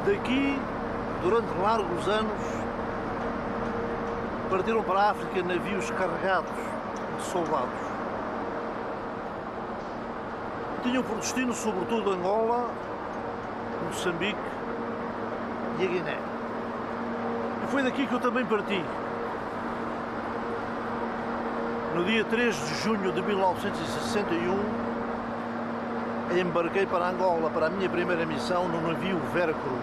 Daqui, durante largos anos, partiram para a África navios carregados de soldados. Tinham por destino, sobretudo, Angola, Moçambique e a Guiné. E foi daqui que eu também parti. No dia 3 de junho de 1961, embarquei para Angola para a minha primeira missão no navio Vera Cruz.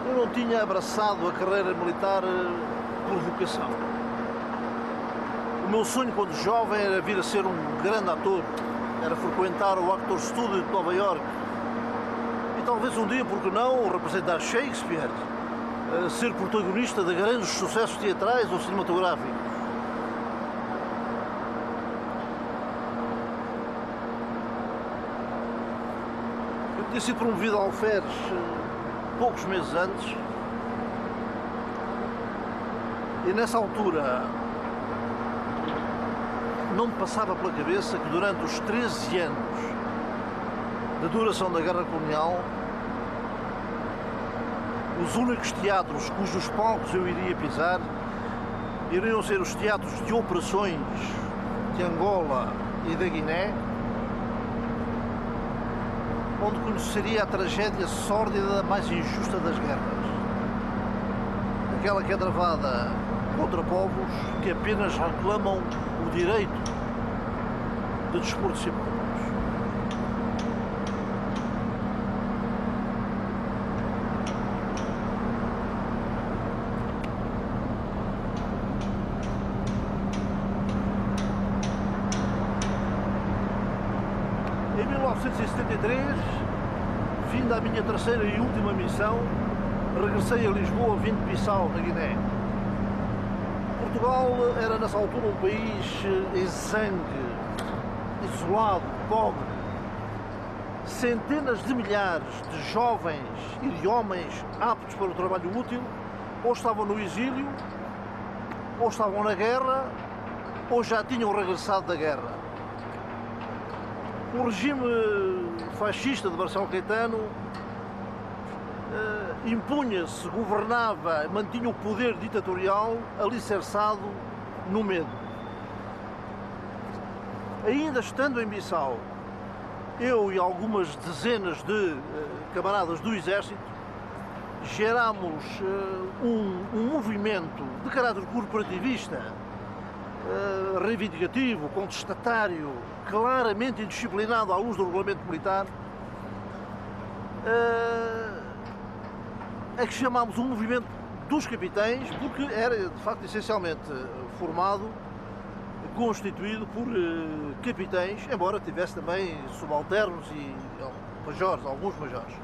Eu não tinha abraçado a carreira militar por vocação. O meu sonho quando jovem era vir a ser um grande ator, era frequentar o Actor Studio de Nova Iorque e talvez um dia, por que não, representar Shakespeare, ser protagonista de grandes sucessos teatrais ou cinematográficos. Eu tinha sido promovido a alferes poucos meses antes e nessa altura não me passava pela cabeça que durante os 13 anos da duração da Guerra Colonial os únicos teatros cujos palcos eu iria pisar iriam ser os teatros de operações de Angola e da Guiné, onde conheceria a tragédia sórdida mais injusta das guerras. Aquela que é travada contra povos que apenas reclamam o direito de dispor de si próprios. Em 1973, fim da minha terceira e última missão, regressei a Lisboa vindo de Bissau, na Guiné. Portugal era nessa altura um país exangue, isolado, pobre. Centenas de milhares de jovens e de homens aptos para o trabalho útil ou estavam no exílio, ou estavam na guerra, ou já tinham regressado da guerra. O regime fascista de Marcelo Caetano impunha-se, governava, mantinha o poder ditatorial alicerçado no medo. Ainda estando em Bissau, eu e algumas dezenas de camaradas do Exército gerámos um movimento de caráter corporativista, reivindicativo, contestatário, claramente indisciplinado à luz do regulamento militar, a que chamámos um movimento dos capitães, porque era de facto essencialmente formado, constituído por capitães, embora tivesse também subalternos e majores, alguns majores.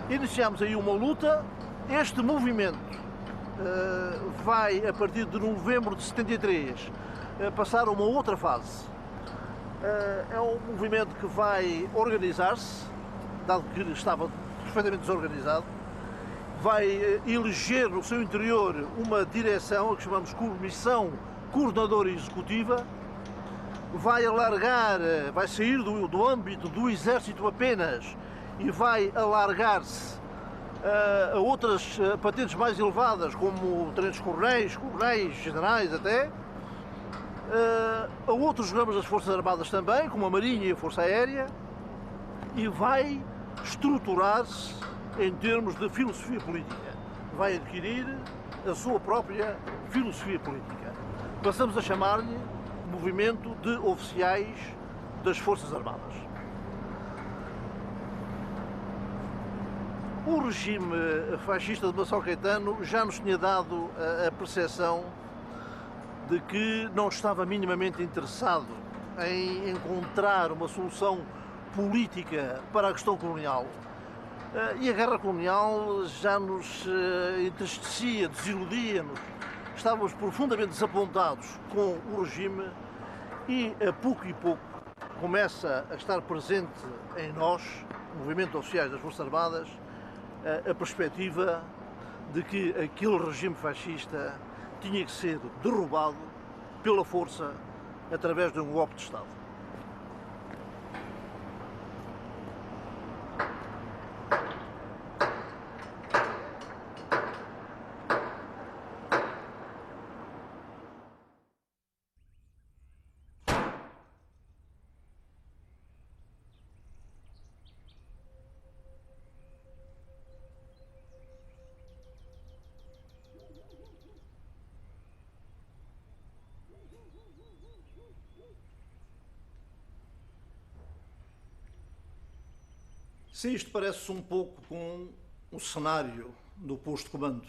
Iniciámos aí uma luta. Este movimento vai, a partir de novembro de 73, passar a uma outra fase. É um movimento que vai organizar-se, dado que estava perfeitamente desorganizado, vai eleger no seu interior uma direção, a que chamamos Comissão Coordenadora Executiva, vai alargar, vai sair do âmbito do Exército apenas e vai alargar-se a outras patentes mais elevadas, como tenentes-coronéis, coronéis, generais até, a outros ramos das Forças Armadas também, como a Marinha e a Força Aérea, e vai estruturar-se em termos de filosofia política. Vai adquirir a sua própria filosofia política. Passamos a chamar-lhe Movimento de Oficiais das Forças Armadas. O regime fascista de Marcelo Caetano já nos tinha dado a percepção de que não estava minimamente interessado em encontrar uma solução política para a questão colonial. E a guerra colonial já nos entristecia, desiludia-nos. Estávamos profundamente desapontados com o regime e, a pouco começa a estar presente em nós, movimento de oficiais das Forças Armadas, a perspectiva de que aquele regime fascista tinha que ser derrubado pela força através de um golpe de Estado. Sim, isto parece um pouco com o cenário do posto de comando.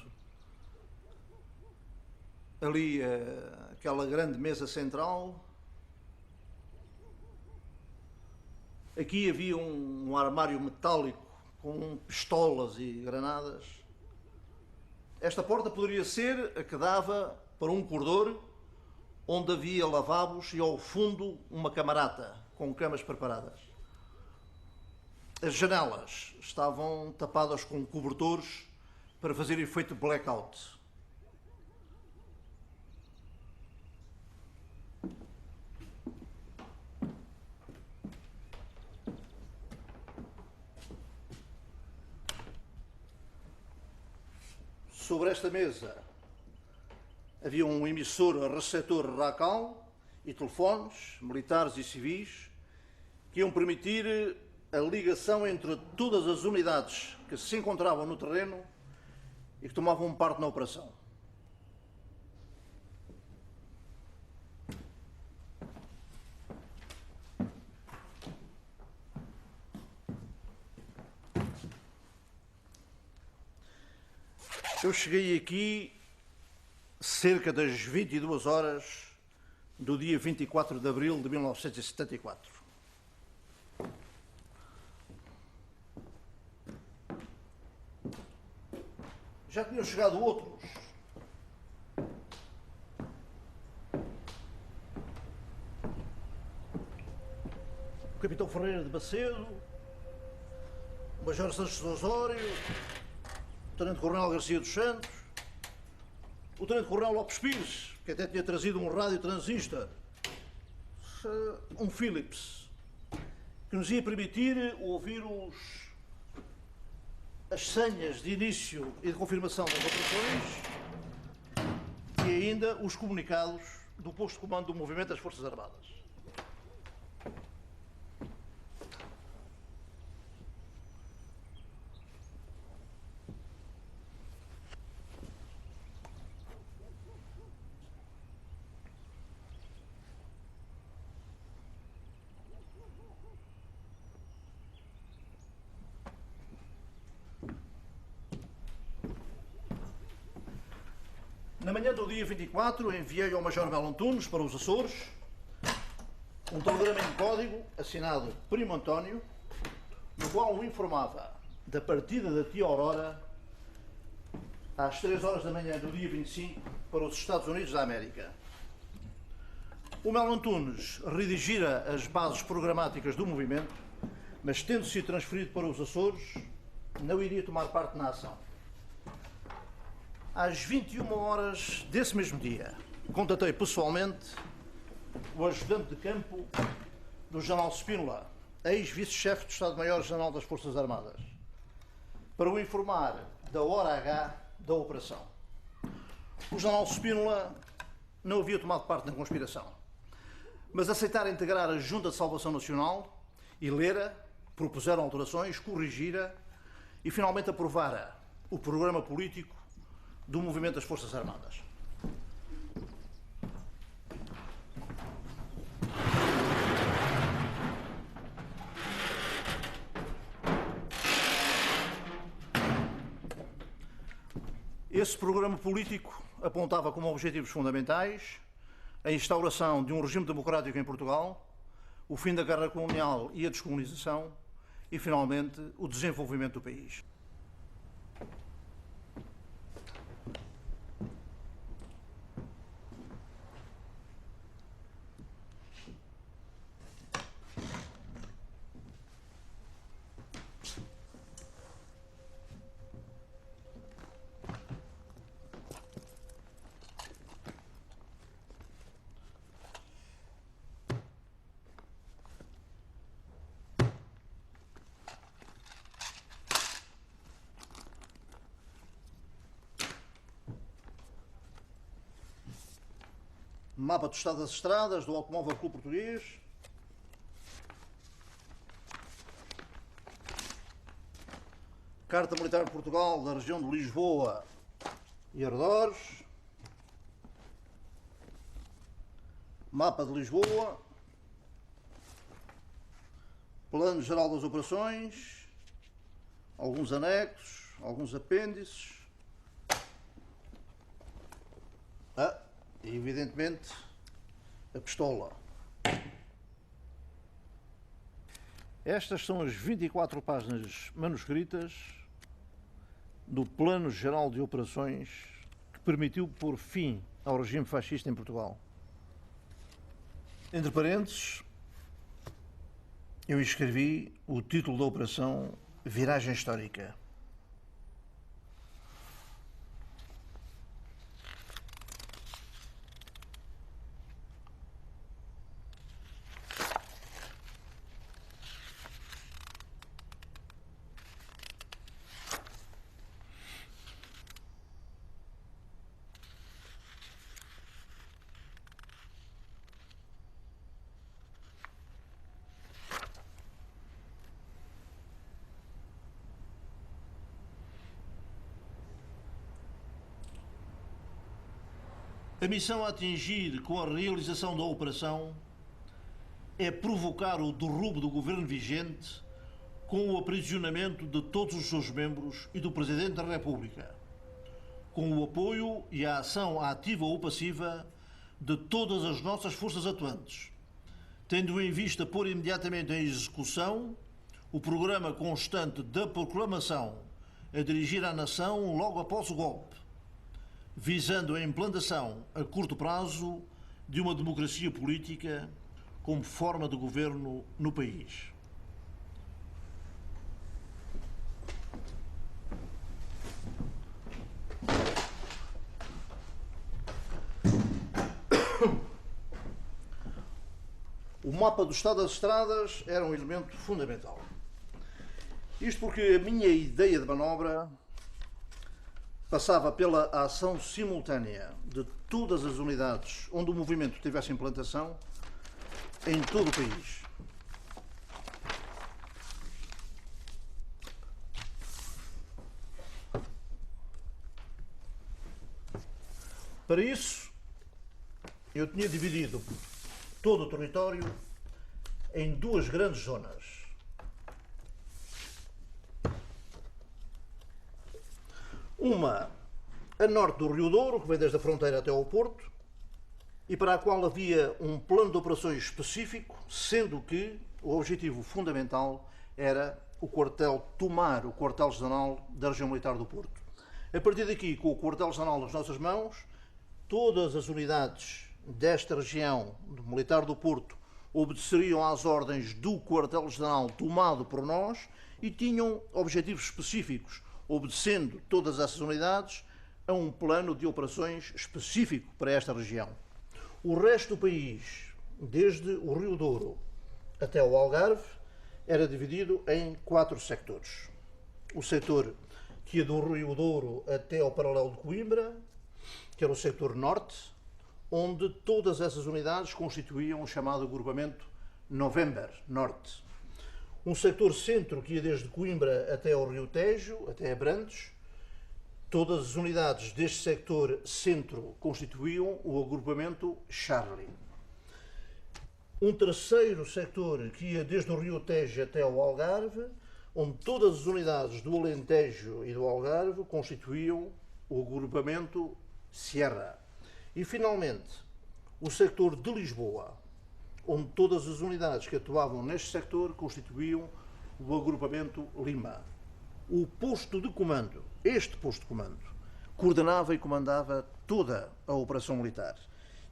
Ali, aquela grande mesa central. Aqui havia um armário metálico com pistolas e granadas. Esta porta poderia ser a que dava para um corredor onde havia lavabos e ao fundo uma camarata com camas preparadas. As janelas estavam tapadas com cobertores para fazer efeito blackout. Sobre esta mesa havia um emissor receptor RACAL e telefones militares e civis que iam permitir a ligação entre todas as unidades que se encontravam no terreno e que tomavam parte na operação. Eu cheguei aqui cerca das 22 horas do dia 24 de abril de 1974. Já tinham chegado outros. O capitão Ferreira de Macedo, o major Santos de Osório, o tenente-coronel Garcia dos Santos, o tenente-coronel Lopes Pires, que até tinha trazido um rádio transistor, um Philips, que nos ia permitir ouvir as senhas de início e de confirmação das operações e ainda os comunicados do posto de comando do movimento das Forças Armadas. Na manhã do dia 24, enviei ao Major Melo Antunes para os Açores um telegrama em código assinado Primo António, no qual o informava da partida da tia Aurora às 3 horas da manhã do dia 25 para os Estados Unidos da América. O Melo Antunes redigira as bases programáticas do movimento, mas tendo sido transferido para os Açores, não iria tomar parte na ação. Às 21 horas desse mesmo dia, contatei pessoalmente o ajudante de campo do General Spínola, ex-vice-chefe de Estado-Maior-General das Forças Armadas, para o informar da hora H da operação. O General Spínola não havia tomado parte na conspiração, mas aceitara integrar a Junta de Salvação Nacional e lera, propuseram alterações, corrigira e finalmente aprovara o programa político do movimento das Forças Armadas. Esse programa político apontava como objetivos fundamentais a instauração de um regime democrático em Portugal, o fim da guerra colonial e a descolonização e, finalmente, o desenvolvimento do país. Mapa do estado das estradas do Automóvel Clube Português. Carta Militar de Portugal da região de Lisboa e arredores. Mapa de Lisboa. Plano Geral das Operações. Alguns anexos, alguns apêndices. E evidentemente a pistola. Estas são as 24 páginas manuscritas do Plano Geral de Operações que permitiu pôr fim ao regime fascista em Portugal. Entre parênteses, eu escrevi o título da operação Viragem Histórica. A missão a atingir com a realização da operação é provocar o derrubo do governo vigente com o aprisionamento de todos os seus membros e do Presidente da República, com o apoio e a ação ativa ou passiva de todas as nossas forças atuantes, tendo em vista pôr imediatamente em execução o programa constante da proclamação a dirigir à nação logo após o golpe, visando a implantação a curto prazo de uma democracia política como forma de governo no país. O mapa do estado das estradas era um elemento fundamental. Isto porque a minha ideia de manobra passava pela ação simultânea de todas as unidades onde o movimento tivesse implantação em todo o país. Para isso, eu tinha dividido todo o território em duas grandes zonas. Uma a norte do Rio Douro, que vem desde a fronteira até ao Porto, e para a qual havia um plano de operações específico, sendo que o objetivo fundamental era tomar o quartel-general da região militar do Porto. A partir daqui, com o quartel-general nas nossas mãos, todas as unidades desta região militar do Porto obedeceriam às ordens do quartel-general tomado por nós e tinham objetivos específicos, obedecendo todas essas unidades a um plano de operações específico para esta região. O resto do país, desde o Rio Douro até o Algarve, era dividido em 4 sectores. O setor que ia do Rio Douro até ao paralelo de Coimbra, que era o setor norte, onde todas essas unidades constituíam o chamado agrupamento November Norte. Um setor centro que ia desde Coimbra até ao Rio Tejo, até Abrantes. Todas as unidades deste sector centro constituíam o agrupamento Charlie. Um terceiro setor que ia desde o Rio Tejo até ao Algarve, onde todas as unidades do Alentejo e do Algarve constituíam o agrupamento Sierra. E, finalmente, o sector de Lisboa, onde todas as unidades que atuavam neste sector constituíam o agrupamento Lima. O posto de comando, este posto de comando, coordenava e comandava toda a operação militar.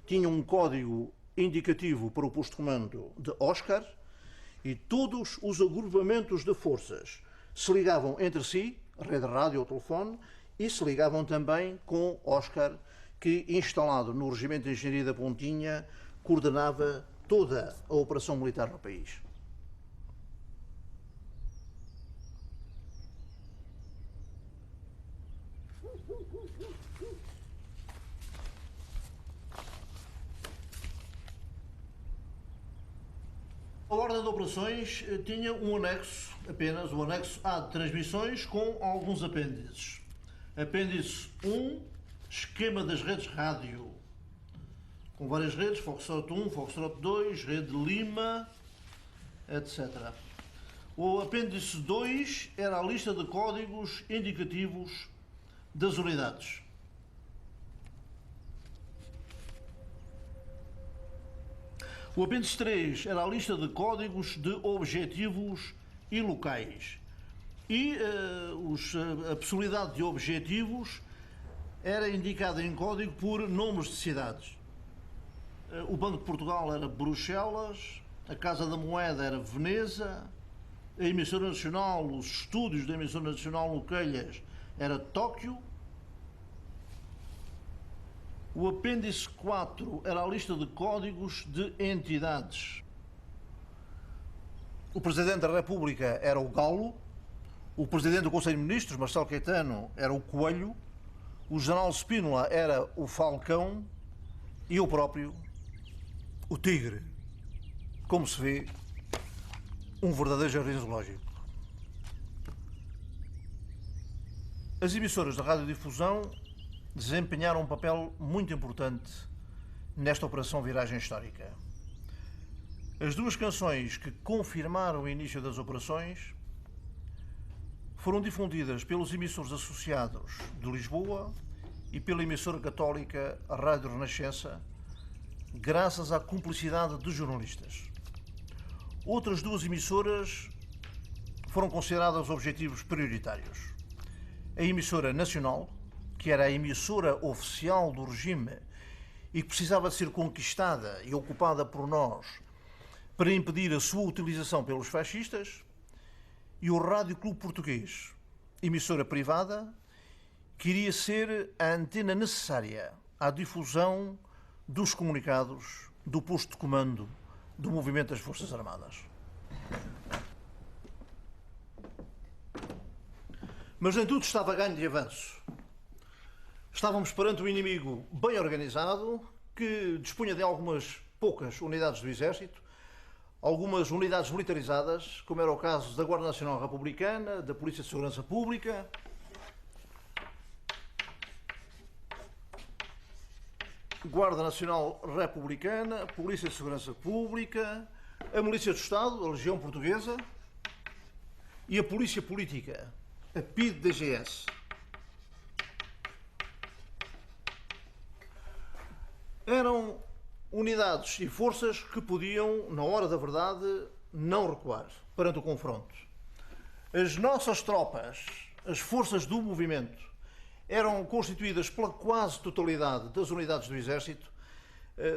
Tinha um código indicativo para o posto de comando de Oscar e todos os agrupamentos de forças se ligavam entre si, rede rádio ou telefone, e se ligavam também com Oscar, que, instalado no Regimento de Engenharia da Pontinha, coordenava toda a operação militar no país. A ordem de operações tinha um anexo, apenas o anexo A de transmissões, com alguns apêndices. Apêndice 1, esquema das redes rádio, com várias redes, Foxtrot 1, Foxtrot 2, Rede Lima, etc. O apêndice 2 era a lista de códigos indicativos das unidades. O apêndice 3 era a lista de códigos de objetivos e locais. E a possibilidade de objetivos era indicada em código por nomes de cidades. O Banco de Portugal era Bruxelas, a Casa da Moeda era Veneza, a emissora nacional, os estúdios da emissora nacional no Calhas era Tóquio. O apêndice 4 era a lista de códigos de entidades. O Presidente da República era o Galo, o Presidente do Conselho de Ministros, Marcelo Caetano, era o Coelho, o General Spínola era o Falcão e eu próprio, o Tigre. Como se vê, um verdadeiro jardim zoológico. As emissoras de radiodifusão desempenharam um papel muito importante nesta operação Viragem Histórica. As duas canções que confirmaram o início das operações foram difundidas pelos emissores associados de Lisboa e pela emissora católica Rádio Renascença, graças à cumplicidade dos jornalistas. Outras duas emissoras foram consideradas objetivos prioritários. A emissora nacional, que era a emissora oficial do regime e que precisava ser conquistada e ocupada por nós para impedir a sua utilização pelos fascistas, e o Rádio Clube Português, emissora privada, que iria ser a antena necessária à difusão dos comunicados do posto de comando do movimento das Forças Armadas. Mas nem tudo estava ganho de avanço. Estávamos perante um inimigo bem organizado, que dispunha de algumas poucas unidades do Exército, algumas unidades militarizadas, como era o caso da Guarda Nacional Republicana, da Polícia de Segurança Pública, Guarda Nacional Republicana, Polícia de Segurança Pública, a Milícia do Estado, a Legião Portuguesa e a Polícia Política, a PIDE-DGS. Eram unidades e forças que podiam, na hora da verdade, não recuar perante o confronto. As nossas tropas, as forças do movimento, eram constituídas pela quase totalidade das unidades do Exército,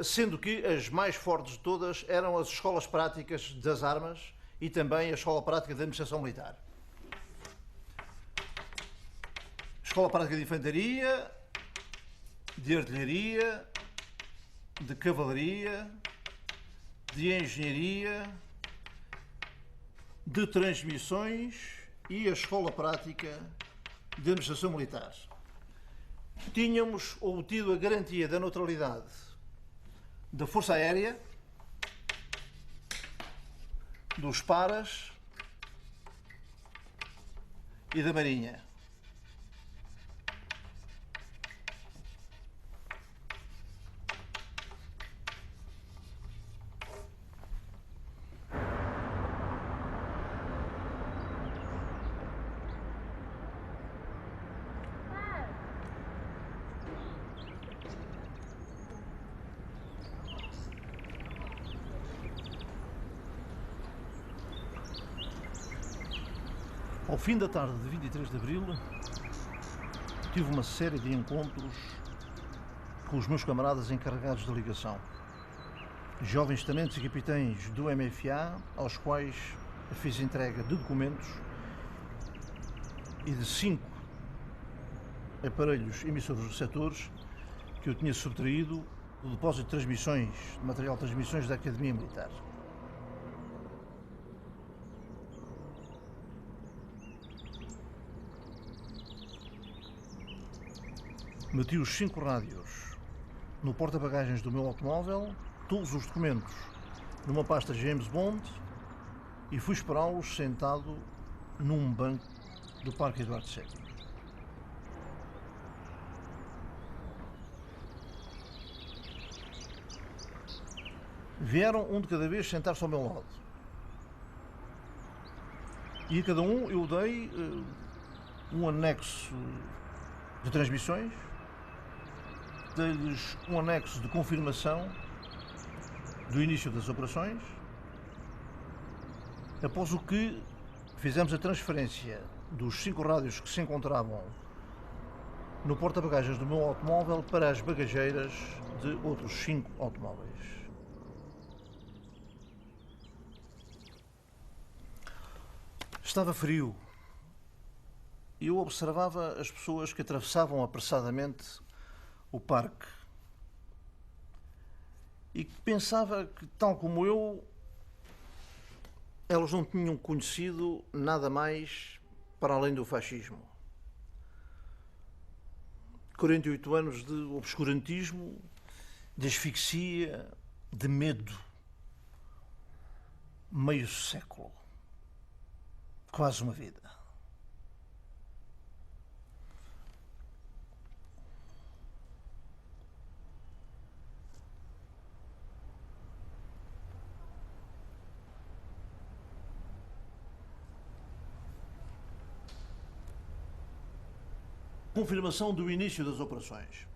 sendo que as mais fortes de todas eram as escolas práticas das armas e também a Escola Prática de Administração Militar. Escola Prática de Infantaria, de Artilharia, de Cavalaria, de Engenharia, de Transmissões e a Escola Prática de Administração Militar. Tínhamos obtido a garantia da neutralidade da Força Aérea, dos Paras e da Marinha. Ao fim da tarde de 23 de Abril, tive uma série de encontros com os meus camaradas encarregados de ligação, jovens tenentes e capitães do MFA, aos quais fiz entrega de documentos e de 5 aparelhos emissores dos setores que eu tinha subtraído do depósito de transmissões, de material de transmissões da Academia Militar. Meti os 5 rádios no porta-bagagens do meu automóvel, todos os documentos numa pasta James Bond e fui esperá-los sentado num banco do Parque Eduardo VII. Vieram um de cada vez sentar-se ao meu lado. E a cada um eu dei um anexo de transmissões, dei-lhes um anexo de confirmação do início das operações, após o que fizemos a transferência dos 5 rádios que se encontravam no porta-bagagens do meu automóvel para as bagageiras de outros 5 automóveis. Estava frio e eu observava as pessoas que atravessavam apressadamente o parque e pensava que, tal como eu, elas não tinham conhecido nada mais para além do fascismo. 48 anos de obscurantismo, de asfixia, de medo. Meio século. Quase uma vida. Confirmação do início das operações.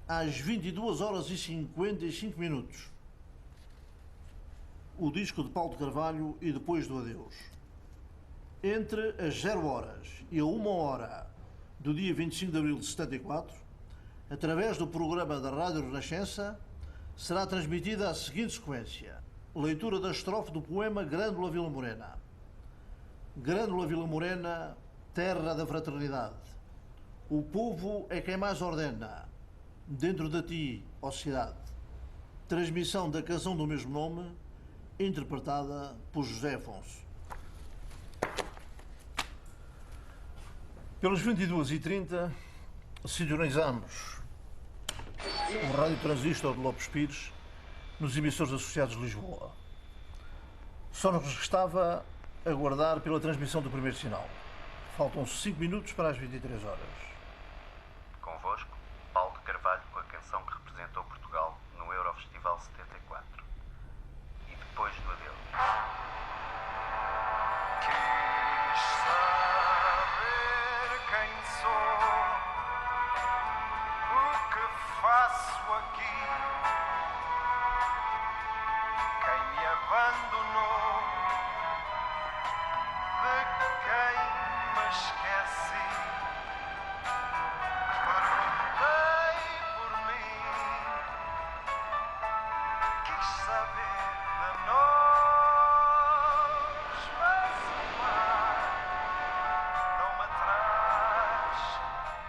Às 22h55, o disco de Paulo de Carvalho e depois do adeus. Entre as 0h e a 1h do dia 25 de abril de 74, através do programa da Rádio Renascença, será transmitida a seguinte sequência: leitura da estrofe do poema Grândola Vila Morena. Grândola Vila Morena, terra da fraternidade. O povo é quem mais ordena, dentro de ti, ó cidade. Transmissão da canção do mesmo nome, interpretada por José Afonso. Pelas 22h30, sintonizamos o rádio transistor de Lopes Pires nos emissores associados de Lisboa. Só nos restava aguardar pela transmissão do primeiro sinal. Faltam 5 minutos para as 23h. Convosco, Paulo de Carvalho com a canção que representou Portugal no Eurofestival 74. E depois do adeus. Quis saber quem sou, o que faço aqui, quem me abandonou, de quem me esqueci. Perguntei por mim, quis saber de nós, mas o mar não me traz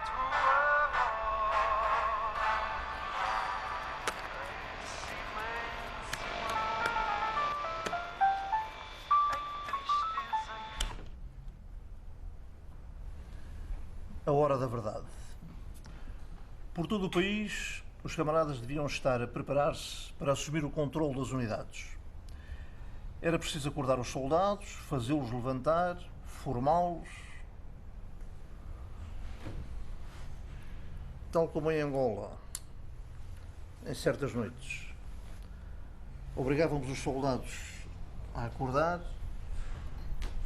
tua voz. Em silêncio, em tristeza. A hora da verdade. Por todo o país, os camaradas deviam estar a preparar-se para assumir o controle das unidades. Era preciso acordar os soldados, fazê-los levantar, formá-los. Tal como em Angola, em certas noites, obrigávamos os soldados a acordar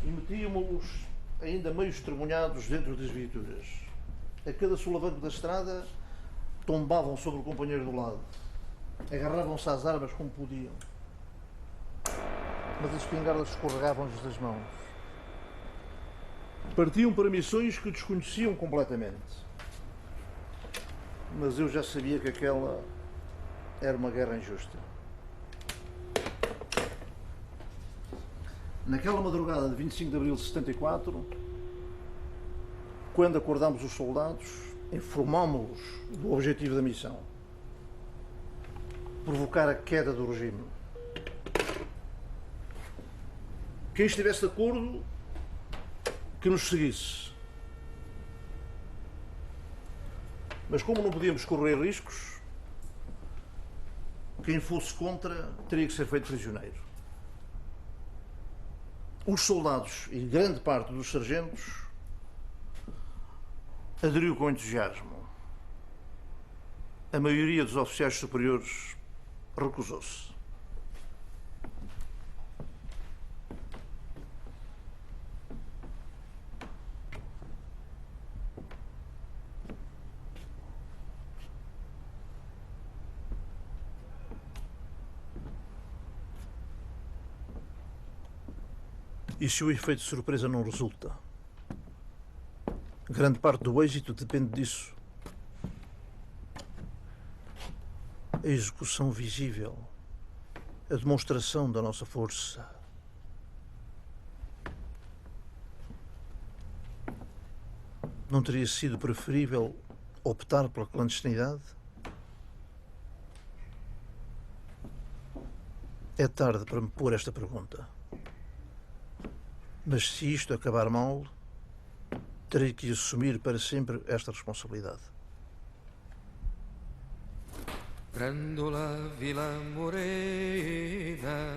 e metíamos-los ainda meio estremunhados dentro das viaturas. A cada solavanco da estrada, tombavam sobre o companheiro do lado, agarravam-se às armas como podiam, mas as espingardas escorregavam-lhes das mãos. Partiam para missões que desconheciam completamente, mas eu já sabia que aquela era uma guerra injusta. Naquela madrugada de 25 de abril de 74, quando acordámos os soldados, informámos-los do objetivo da missão: provocar a queda do regime. Quem estivesse de acordo, que nos seguisse. Mas como não podíamos correr riscos, Quem fosse contra teria que ser feito prisioneiro. Os soldados e grande parte dos sargentos aderiu com entusiasmo. A maioria dos oficiais superiores recusou-se. E se o efeito de surpresa não resulta? Grande parte do êxito depende disso. A execução visível, a demonstração da nossa força. Não teria sido preferível optar pela clandestinidade? É tarde para me pôr esta pergunta. Mas se isto acabar mal, terei que assumir para sempre esta responsabilidade. Grândola Vila Morena,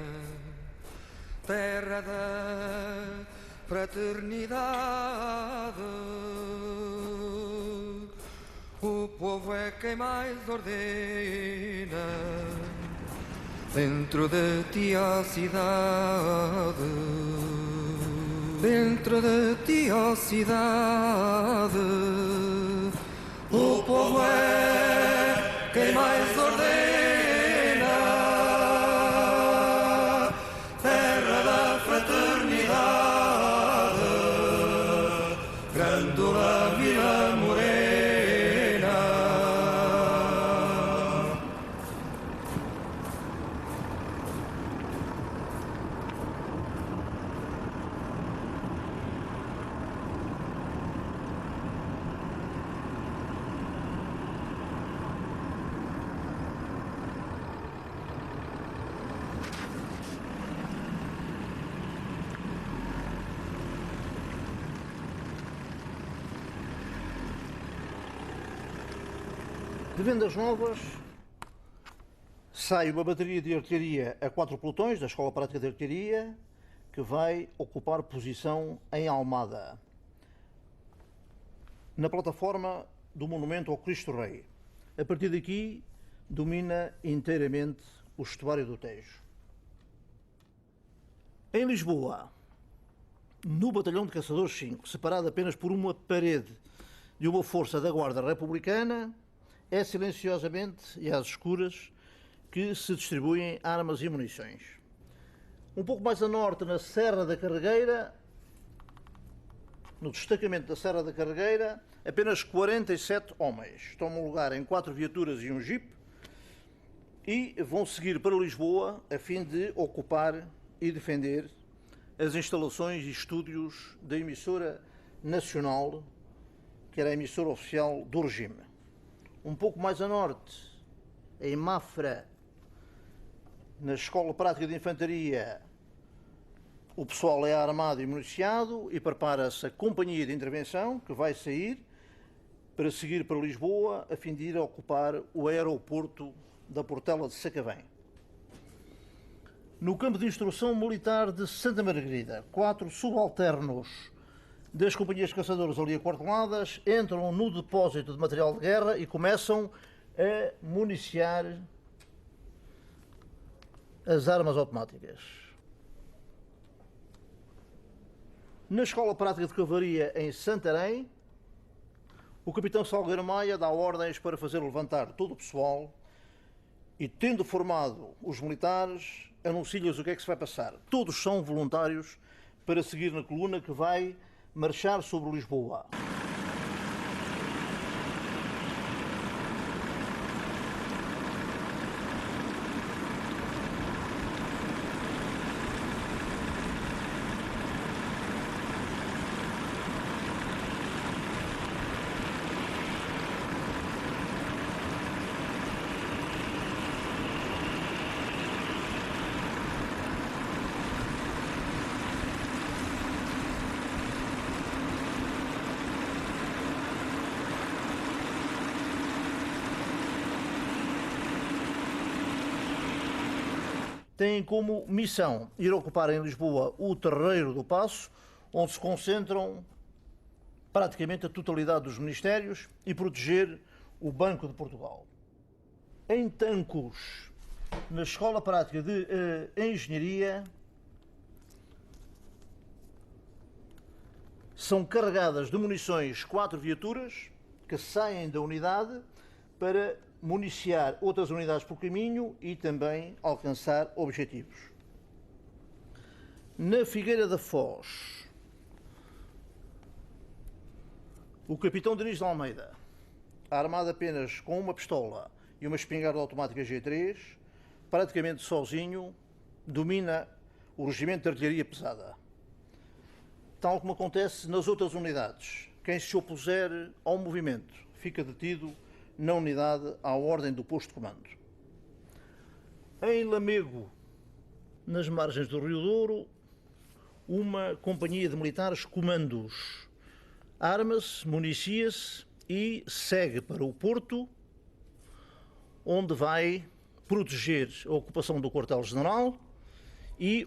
terra da fraternidade, o povo é quem mais ordena, dentro de ti a cidade, dentro de ti a cidade, o povo é quem mais ordena, terra da fraternidade, Grândola Vila Morena. De Vendas Novas sai uma bateria de artilharia a 4 pelotões da Escola Prática de Artilharia que vai ocupar posição em Almada, na plataforma do Monumento ao Cristo Rei. A partir daqui domina inteiramente o estuário do Tejo. Em Lisboa, no Batalhão de Caçadores 5, separado apenas por uma parede de uma força da Guarda Republicana, é silenciosamente e às escuras que se distribuem armas e munições. Um pouco mais a norte, na Serra da Carregueira, no destacamento da Serra da Carregueira, apenas 47 homens tomam lugar em 4 viaturas e um jeep e vão seguir para Lisboa a fim de ocupar e defender as instalações e estúdios da emissora nacional, que era a emissora oficial do regime. Um pouco mais a norte, em Mafra, na Escola Prática de Infantaria, o pessoal é armado e municiado e prepara-se a companhia de intervenção que vai sair para seguir para Lisboa a fim de ir ocupar o aeroporto da Portela de Sacavém. No campo de instrução militar de Santa Margarida, 4 subalternos das companhias caçadoras ali aquarteladas entram no depósito de material de guerra e começam a municiar as armas automáticas. Na Escola Prática de Cavalaria em Santarém, o capitão Salgueiro Maia dá ordens para fazer levantar todo o pessoal e, tendo formado os militares, anuncia-lhes o que é que se vai passar. Todos são voluntários para seguir na coluna que vai marchar sobre Lisboa. têm como missão ir ocupar em Lisboa o Terreiro do Paço, onde se concentram praticamente a totalidade dos ministérios, e proteger o Banco de Portugal. Em Tancos, na Escola Prática de Engenharia, são carregadas de munições 4 viaturas que saem da unidade para municiar outras unidades pelo caminho e também alcançar objetivos. Na Figueira da Foz, o capitão Diniz de Almeida, armado apenas com uma pistola e uma espingarda automática G3, praticamente sozinho, domina o regimento de artilharia pesada. Tal como acontece nas outras unidades, quem se opuser ao movimento fica detido na unidade à ordem do posto de comando. Em Lamego, nas margens do Rio Douro, uma companhia de militares comandos arma-se, municia-se e segue para o Porto, onde vai proteger a ocupação do quartel-general e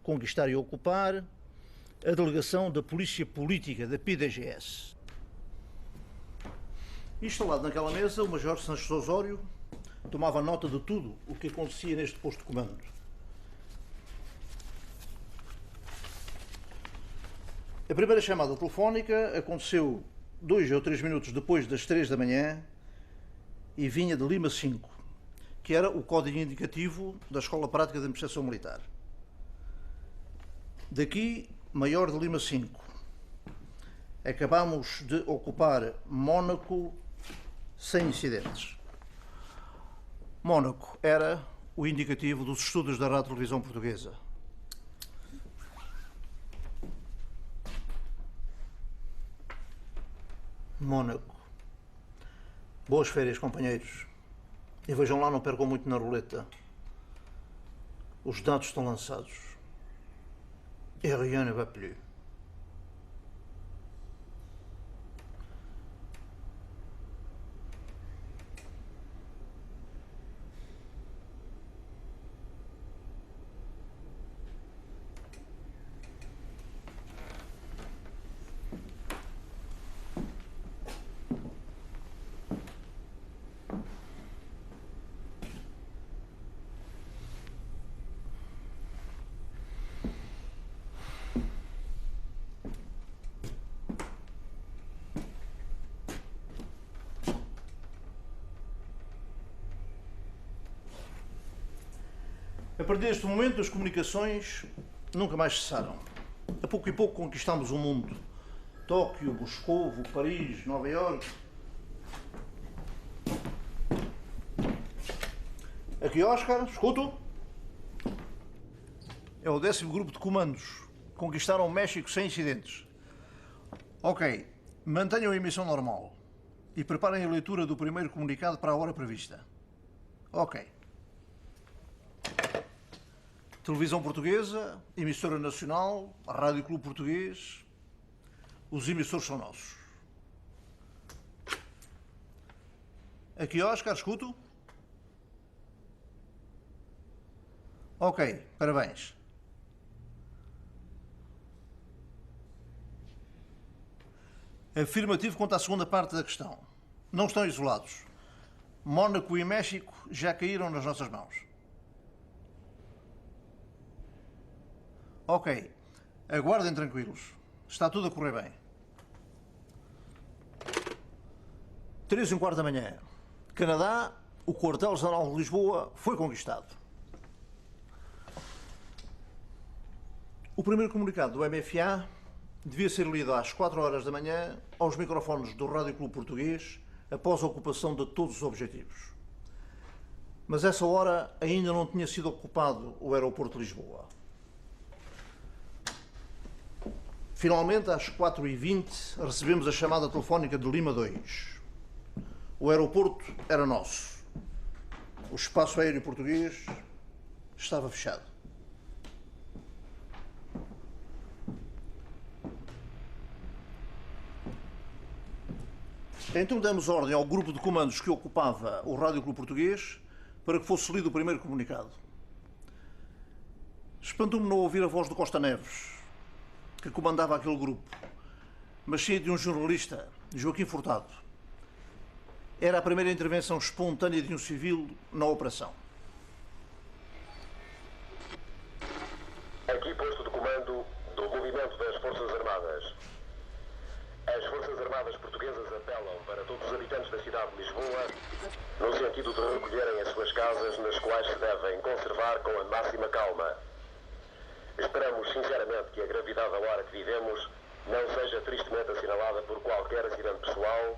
conquistar e ocupar a delegação da Polícia Política, da PDGS. Instalado naquela mesa, o Major Sanches Osório tomava nota de tudo o que acontecia neste posto de comando. A primeira chamada telefónica aconteceu 2 ou 3 minutos depois das 3 da manhã e vinha de Lima 5, que era o código indicativo da Escola Prática de Administração Militar. Daqui, Maior de Lima 5. Acabamos de ocupar Mónaco sem incidentes. Mónaco era o indicativo dos estudos da Rádio Televisão Portuguesa. Mónaco. Boas férias, companheiros. E vejam lá, não percam muito na roleta. Os dados estão lançados. Et rien ne va plus. A partir deste momento, as comunicações nunca mais cessaram. A pouco e pouco conquistámos o mundo. Tóquio, Moscovo, Paris, Nova Iorque. Aqui, Oscar, escuto. É o 10º grupo de comandos. Conquistaram o México sem incidentes. Ok, mantenham a emissão normal e preparem a leitura do primeiro comunicado para a hora prevista. Ok. Televisão Portuguesa, emissora nacional, Rádio Clube Português, os emissores são nossos. Aqui, Oscar, escuto. Ok, parabéns. Afirmativo quanto à segunda parte da questão. Não estão isolados. Mónaco e México já caíram nas nossas mãos. Ok, aguardem tranquilos. Está tudo a correr bem. 3h15 da manhã. Canadá, o quartel-general de Lisboa foi conquistado. O primeiro comunicado do MFA devia ser lido às 4 horas da manhã aos microfones do Rádio Clube Português após a ocupação de todos os objetivos. Mas essa hora ainda não tinha sido ocupado o aeroporto de Lisboa. Finalmente, às 4h20, recebemos a chamada telefónica de Lima 2. O aeroporto era nosso. O espaço aéreo português estava fechado. Então demos ordem ao grupo de comandos que ocupava o Rádio Clube Português para que fosse lido o primeiro comunicado. Espantou-me não ouvir a voz do Costa Neves, que comandava aquele grupo, mas sim de um jornalista, Joaquim Furtado. Era a primeira intervenção espontânea de um civil na operação. Aqui posto de comando do movimento das Forças Armadas. As Forças Armadas portuguesas apelam para todos os habitantes da cidade de Lisboa no sentido de recolherem as suas casas, nas quais se devem conservar com a máxima calma. Esperamos sinceramente que a gravidade da hora que vivemos não seja tristemente assinalada por qualquer acidente pessoal,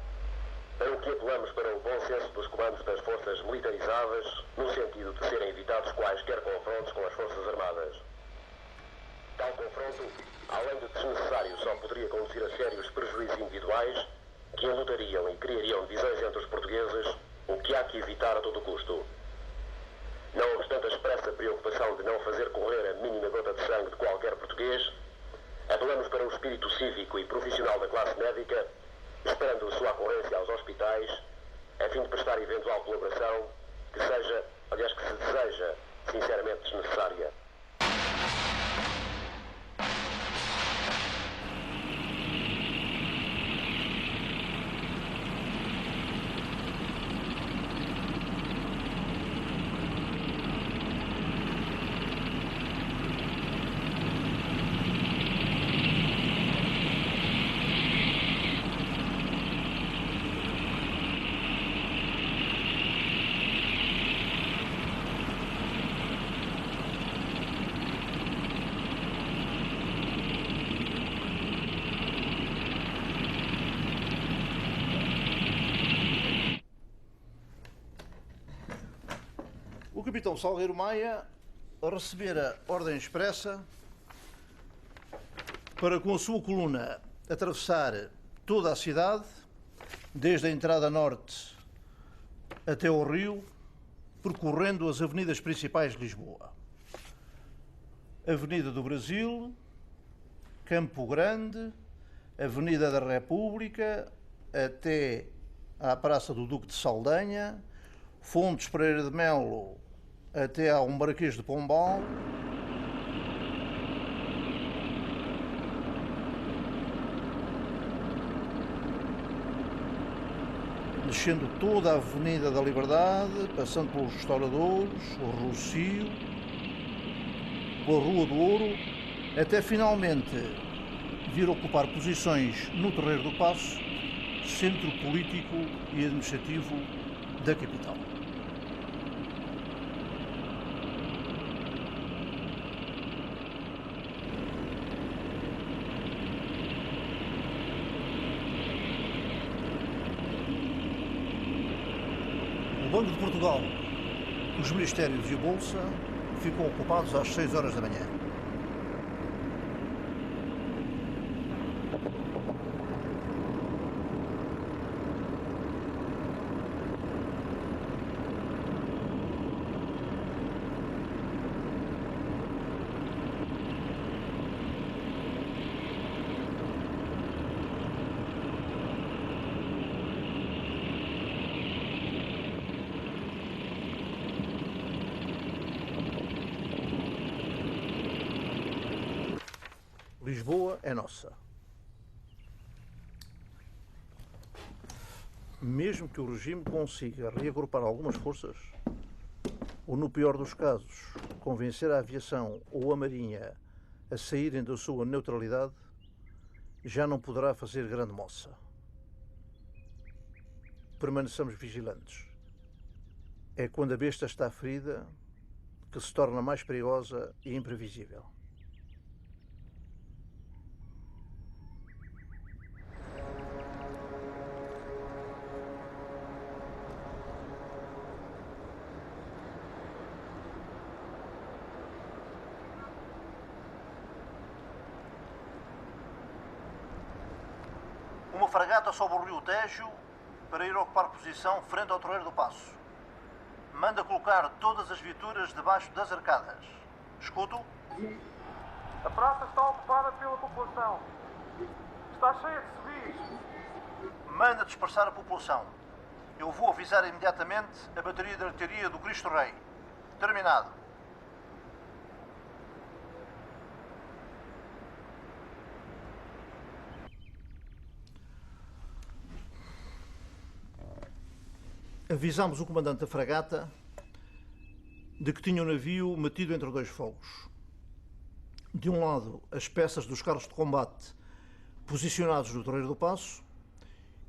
para o que apelamos para o bom senso dos comandos das forças militarizadas, no sentido de serem evitados quaisquer confrontos com as Forças Armadas. Tal confronto, além de desnecessário, só poderia conduzir a sérios prejuízos individuais que enlutariam e criariam divisões entre os portugueses, o que há que evitar a todo custo. Não obstante a expressa preocupação de não fazer correr a mínima gota de sangue de qualquer português, apelamos para o espírito cívico e profissional da classe médica, esperando a sua ocorrência aos hospitais, a fim de prestar eventual colaboração que seja, aliás, que se deseja, sinceramente desnecessária. O capitão Salgueiro Maia recebera ordem expressa para, com a sua coluna, atravessar toda a cidade, desde a entrada norte até ao rio, percorrendo as avenidas principais de Lisboa. Avenida do Brasil, Campo Grande, Avenida da República, até à Praça do Duque de Saldanha, Fontes Pereira de Melo, até ao Marquês de Pombal, descendo toda a Avenida da Liberdade, passando pelos Restauradores, o Rocio, pela Rua do Ouro, até finalmente vir ocupar posições no Terreiro do Paço, centro político e administrativo da capital. O Banco de Portugal, os Ministérios e a Bolsa ficam ocupados às 6 horas da manhã. Lisboa é nossa. Mesmo que o regime consiga reagrupar algumas forças, ou, no pior dos casos, convencer a aviação ou a marinha a saírem da sua neutralidade, já não poderá fazer grande moça. Permaneçamos vigilantes. É quando a besta está ferida que se torna mais perigosa e imprevisível. Uma fragata sobe o rio Tejo para ir ocupar posição frente ao Terreiro do Paço. Manda colocar todas as viaturas debaixo das arcadas. Escuto? A praça está ocupada pela população. Está cheia de civis. Manda dispersar a população. Eu vou avisar imediatamente a bateria de artilharia do Cristo Rei. Terminado. avisámos o comandante da fragata de que tinha o navio metido entre dois fogos. De um lado, as peças dos carros de combate posicionados no Torreiro do Paço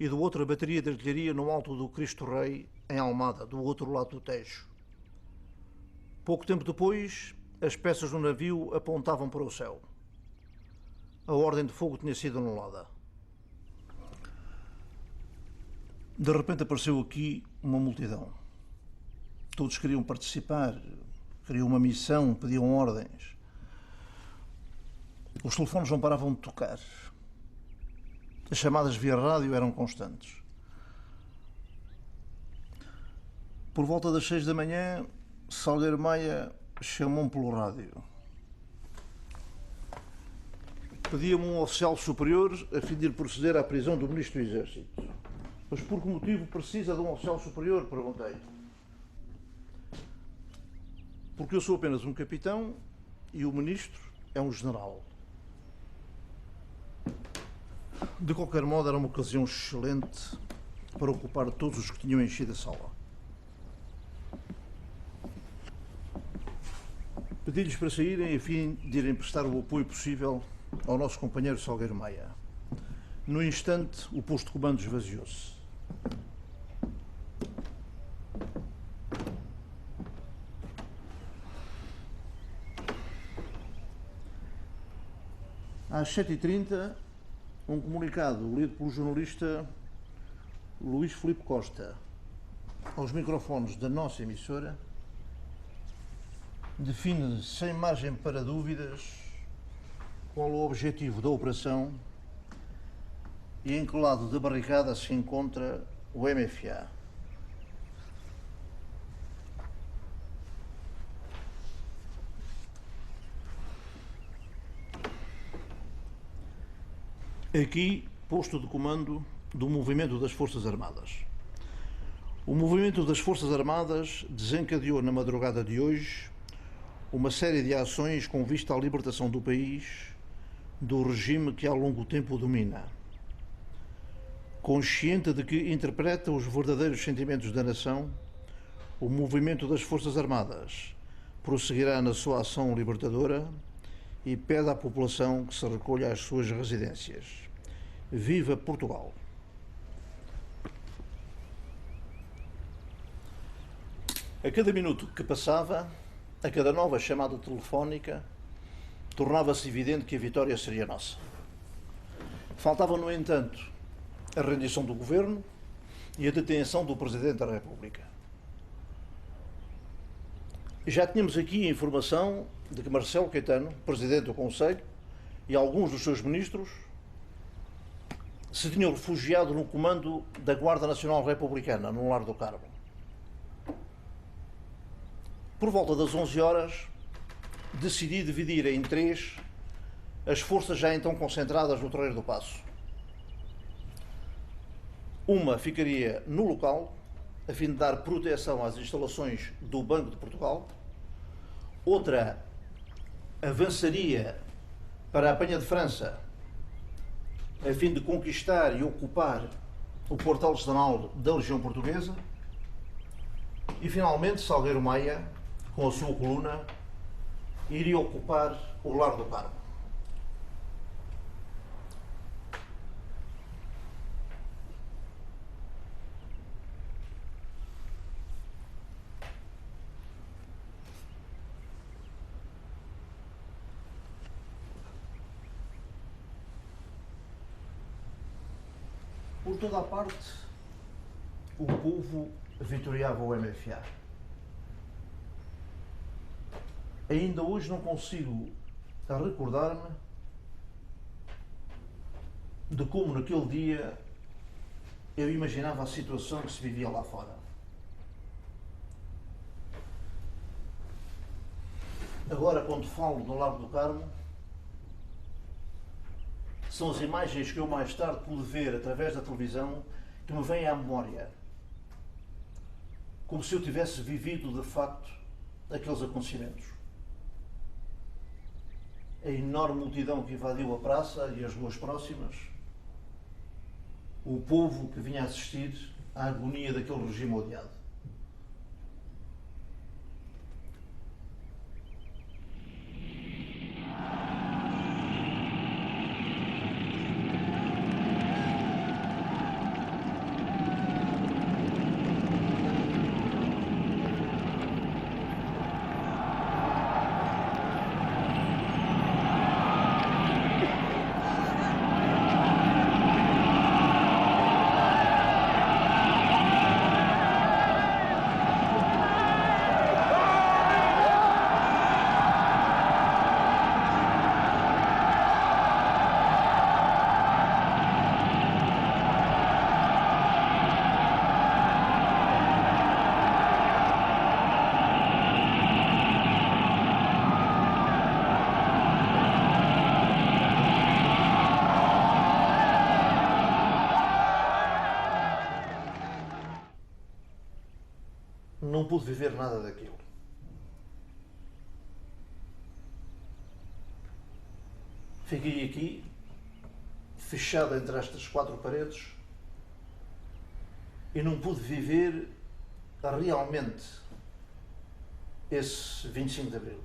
e do outro, a bateria de artilharia no alto do Cristo Rei, em Almada, do outro lado do Tejo. Pouco tempo depois, as peças do navio apontavam para o céu. A ordem de fogo tinha sido anulada. De repente apareceu aqui uma multidão. Todos queriam participar, queriam uma missão, pediam ordens. Os telefones não paravam de tocar. As chamadas via rádio eram constantes. Por volta das 6 da manhã, Salgueiro Maia chamou-me pelo rádio. Pedia-me um oficial superior a fim de ir proceder à prisão do Ministro do Exército. Mas por que motivo precisa de um oficial superior? Perguntei. Porque eu sou apenas um capitão e o Ministro é um general. De qualquer modo, era uma ocasião excelente para ocupar todos os que tinham enchido a sala. Pedi-lhes para saírem a fim de irem prestar o apoio possível ao nosso companheiro Salgueiro Maia. No instante, o posto de comando esvaziou-se. Às 7h30, um comunicado lido pelo jornalista Luís Filipe Costa aos microfones da nossa emissora define sem margem para dúvidas qual o objetivo da operação e em que lado da barricada se encontra o MFA. Aqui, posto de comando do movimento das Forças Armadas. O movimento das Forças Armadas desencadeou na madrugada de hoje uma série de ações com vista à libertação do país do regime que há longo tempo o domina. Consciente de que interpreta os verdadeiros sentimentos da nação, o movimento das Forças Armadas prosseguirá na sua ação libertadora e pede à população que se recolha às suas residências. Viva Portugal! A cada minuto que passava, a cada nova chamada telefónica, tornava-se evidente que a vitória seria nossa. Faltava, no entanto, a rendição do governo e a detenção do Presidente da República. Já tínhamos aqui a informação de que Marcelo Caetano, Presidente do Conselho, e alguns dos seus ministros se tinham refugiado no comando da Guarda Nacional Republicana, no Largo do Carmo. Por volta das 11 horas, decidi dividir em três as forças já então concentradas no Torreiro do Paço. Uma ficaria no local, a fim de dar proteção às instalações do Banco de Portugal. Outra avançaria para a Penha de França, a fim de conquistar e ocupar o quartel-general da Legião Portuguesa. E, finalmente, Salgueiro Maia, com a sua coluna, iria ocupar o Largo do Carmo. Por toda a parte, o povo vitoriava o MFA. Ainda hoje não consigo recordar-me de como naquele dia eu imaginava a situação que se vivia lá fora. Agora, quando falo do Largo do Carmo, são as imagens que eu mais tarde pude ver através da televisão que me vêm à memória. Como se eu tivesse vivido, de facto, aqueles acontecimentos. A enorme multidão que invadiu a praça e as ruas próximas, o povo que vinha assistir à agonia daquele regime odiado. Não pude viver nada daquilo. Fiquei aqui, fechado entre estas quatro paredes, e não pude viver realmente esse 25 de Abril.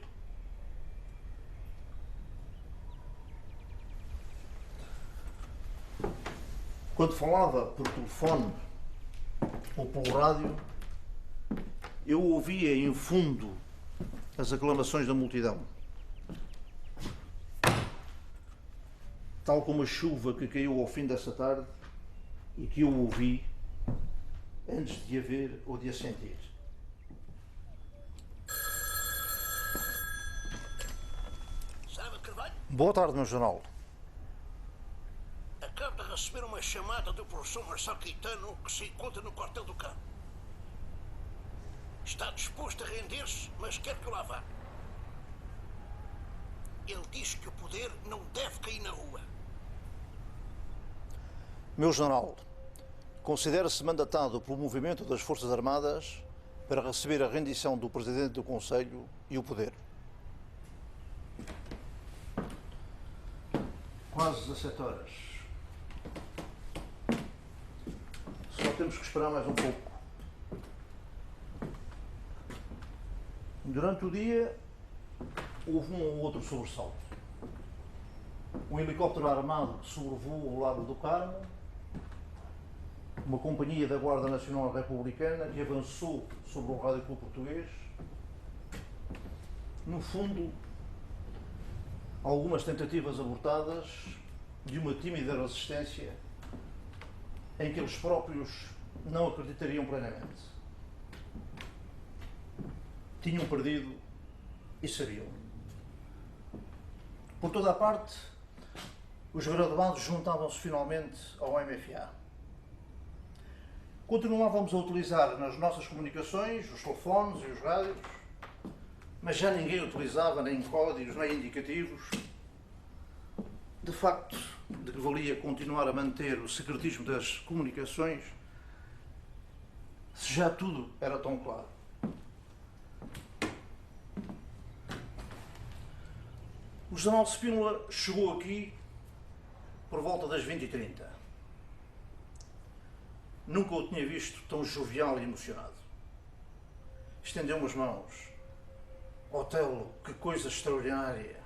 Quando falava por telefone ou pelo rádio, eu ouvia em fundo as aclamações da multidão. Tal como a chuva que caiu ao fim dessa tarde e que eu ouvi antes de a ver ou de a sentir. Boa tarde, meu jornal. Acabo de receber uma chamada do professor Marcelo Caetano, que se encontra no quartel do campo. Está disposto a render-se, mas quer que eu lá vá. Ele diz que o poder não deve cair na rua. Meu jornal, considera-se mandatado pelo movimento das Forças Armadas para receber a rendição do Presidente do Conselho e o poder. Quase 17 horas. Só temos que esperar mais um pouco. Durante o dia, houve um ou outro sobressalto. Um helicóptero armado que sobrevoou o Lago do Carmo, uma companhia da Guarda Nacional Republicana que avançou sobre o Rádio Clube Português. No fundo, algumas tentativas abortadas de uma tímida resistência em que eles próprios não acreditariam plenamente. Tinham perdido e sabiam. Por toda a parte, os graduados juntavam-se finalmente ao MFA. Continuávamos a utilizar nas nossas comunicações os telefones e os rádios, mas já ninguém utilizava nem códigos nem indicativos. De facto, de que valia continuar a manter o secretismo das comunicações se já tudo era tão claro? O general Spínola chegou aqui por volta das 20h30. Nunca o tinha visto tão jovial e emocionado. Estendeu-me as mãos. Otelo, que coisa extraordinária!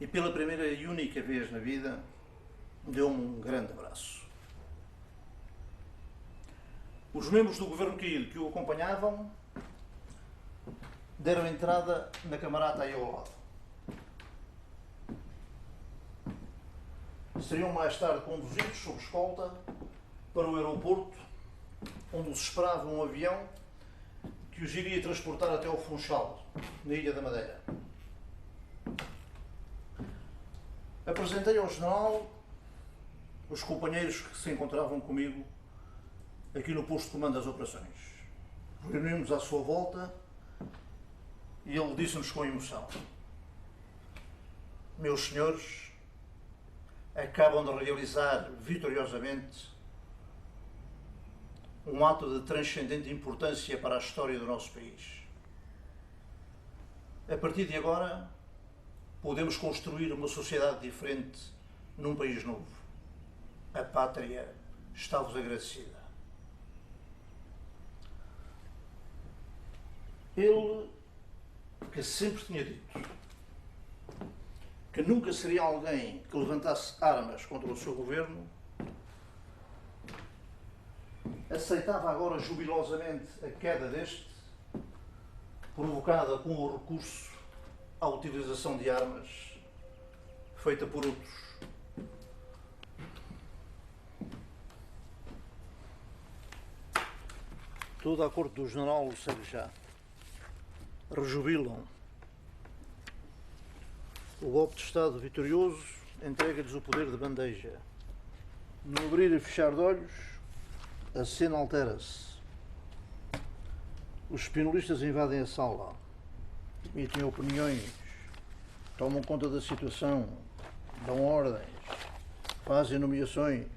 E pela primeira e única vez na vida, deu-me um grande abraço. Os membros do governo caído que o acompanhavam deram entrada na camarata aí ao lado. Seriam mais tarde conduzidos sob escolta para o aeroporto, onde os esperava um avião que os iria transportar até ao Funchal, na Ilha da Madeira. Apresentei ao general os companheiros que se encontravam comigo aqui no posto de comando das operações. Reunimos à sua volta e ele disse-nos com emoção: meus senhores, acabam de realizar vitoriosamente um ato de transcendente importância para a história do nosso país. A partir de agora, podemos construir uma sociedade diferente num país novo. a pátria está-vos agradecida. Ele, que sempre tinha dito que nunca seria alguém que levantasse armas contra o seu governo, aceitava agora jubilosamente a queda deste, provocada com o recurso à utilização de armas feita por outros. Toda a corte do general o segue já. Rejubilam. O golpe de Estado vitorioso entrega-lhes o poder de bandeja. No abrir e fechar de olhos, a cena altera-se. Os espinolistas invadem a sala, emitem opiniões, tomam conta da situação, dão ordens, fazem nomeações.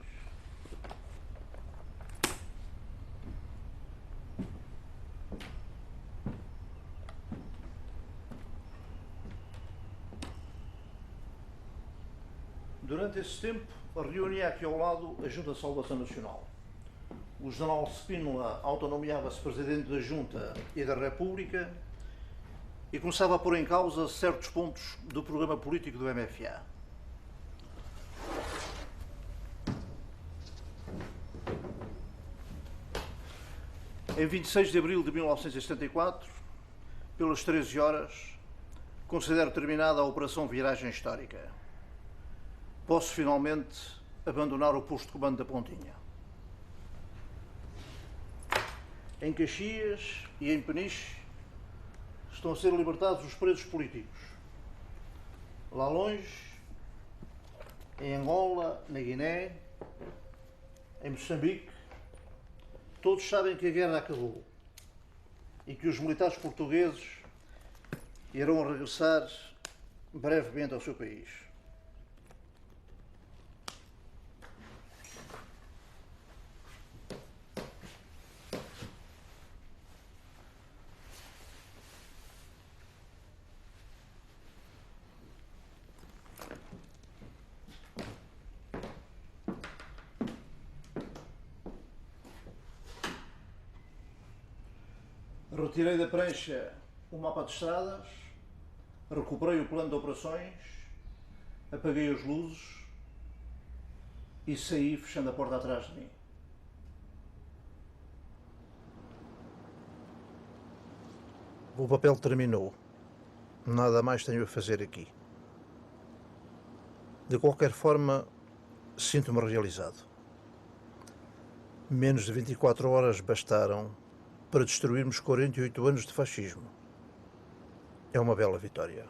Durante esse tempo, reunia aqui ao lado a Junta de Salvação Nacional. O general Spínola autonomeava-se Presidente da Junta e da República e começava a pôr em causa certos pontos do programa político do MFA. Em 26 de abril de 1974, pelas 13 horas, considero terminada a Operação Viragem Histórica. Posso finalmente abandonar o posto de comando da Pontinha. Em Caxias e em Peniche estão a ser libertados os presos políticos. Lá longe, em Angola, na Guiné, em Moçambique, todos sabem que a guerra acabou e que os militares portugueses irão regressar brevemente ao seu país. Retirei da prancha o mapa de estradas, recuperei o plano de operações, apaguei as luzes e saí fechando a porta atrás de mim. O papel terminou. Nada mais tenho a fazer aqui. De qualquer forma, sinto-me realizado. Menos de 24 horas bastaram para destruirmos 48 anos de fascismo. É uma bela vitória.